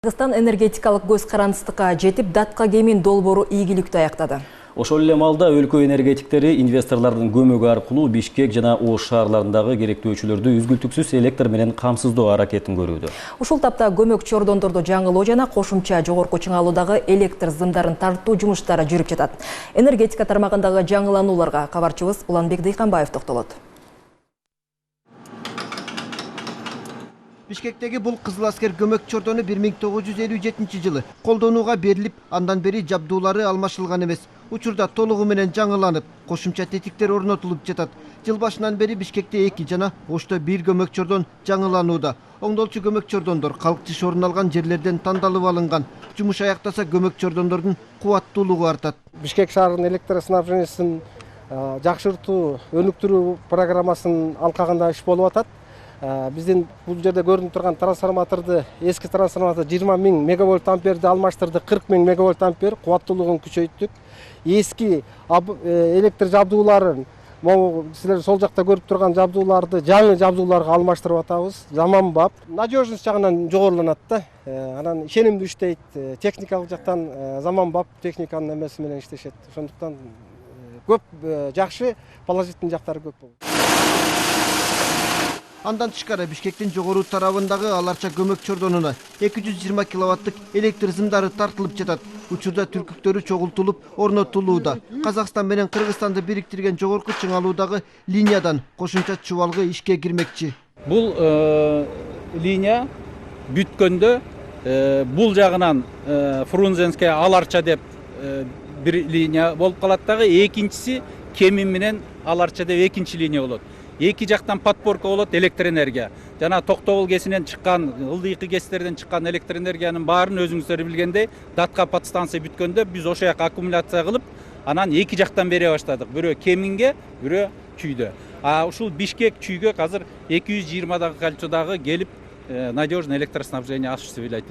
Кыргызстан энергетикалык көз карандыстыкка жетип, датка кемин долбоору ийгиликтүү аяктады. Ошол эле маалда өлкө энергетиктери инвесторлордун көмөгү аркылуу Бишкек жана Ош шаарларындагы керектөөчүлөрдү үзгүлтүксүз электр менен камсыздоо аракетин көрүүдө. Ушул тапта көмөк чордондорду жаңылоо жана кошумча жогорку чыңалуудагы электр зымдарын тартуу жумуштары жүрүп жатат. Энергетика тармагындагы жаңыланууларга кабарчыбыз Уланбек Дыйканбаев токтолот. Бишкектеги бул Кызыл аскер көмөк чордону 1957 жылы колдонууга берилип, андан бери жабдуулары алмашылган эмес. Учурда толугу менен жаңыланып, кошумча тетиктер орнотулуп жатат. Жыл башынан бери Бишкекте 2 жана Ошто 1 көмөк чордон жаңыланууда. Оңдолчу көмөк чордондор калктыш орун алган жерлерден тандалып алынган. Жумуш аяктаса көмөк чордондордун кубаттуулугу артат. Бишкек шаарынын электроснабжениясын жакшыртуу, өнүктүрүү программасын алкагында иш болуп атат. Биздин бул жерде көрүнүп турган трансформаторду, эски трансформатор 20 000 мегавольт амперди алмаштырдык, 40 000 мегавольт ампер кубаттуулугун күчөйттүк. Эски электр жабдууларын, могу силер сол жакта көрүп турган жабдууларды жаңы жабдууларга алмаштырып атабыз. Заманбап, надежность жагынан жогоруланат да. Анан ишенимдүү иштейт, техникалык жактан заманбап техниканын эмеси менен иштешет. Ошондуктан көп жакшы положительный жактары көп болду. Андан тышкары Бишкектин жогору тарабындагы аларча көмөк чордонуна 220 киловаттык электр зымдары тартылып жатат. Учурда түркүктөрү чогултулуп, орнотулууда. Казакстан менен Кыргызстанды бириктирген жогорку чыңалуудагы линиядан кошумча чубалгы ишке кирмекчи. Бул линия бүткөндө бул жагынан Фрунзенская аларча деп бир линия болуп калат дагы, экинчиси Кемин менен аларча деп экинчи линия болот. Эки жактан подпорка болот электр энергия. Жана Токтобул кесинен чыккан, ылдыйкы кестерден чыккан электр энергиянын баарын өзүңүздөр билгендей, датка подстанция бүткөндө биз ошол жака аккумуляция кылып, анан эки жактан бере баштадык. Бирөө Кеминге, бирөө Чүйдө. Ушул Бишкек Чүйгө азыр 220 кольцодагы келип, надежный электроснабжение осуществлять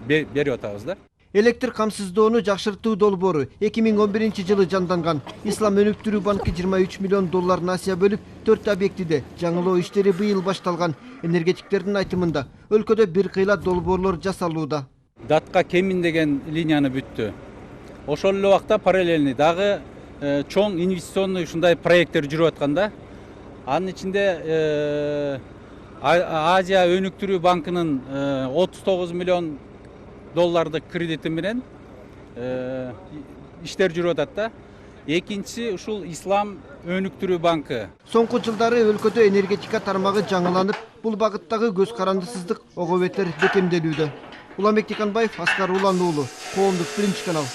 берип атабыз да. Электр камсыздоону жакшыртуу долбоору 2011 жылы жанданган. Ислам өнүктүрүү банкы 23 миллион доллар насыя бөлүп, 4 объектиде жаңылоо иштери быйыл башталган. Энергетиктердин айтымында өлкөдө бир кыйла долбоорлор жасалууда. Датка Кемин деген линияны бүттү. Ошол эле убакта параллельный дагы чоң инвестиционный ушундай проекттер жүрүп атканда. Анын ичинде Азия өнүктүрүү банкынын 39 миллион доллардык кредити менен иштер жүрүп атат да. Экинчиси ушул Ислам өнүктүрүү банкы. Соңку жылдары өлкөдө энергетика тармагы жаңыланып, бул багыттагы көз карандысыздык ого бетер бекемделүүдө. Уланбек Дыйканбаев, Аскар Улан уулу, Коомдук 1 канал.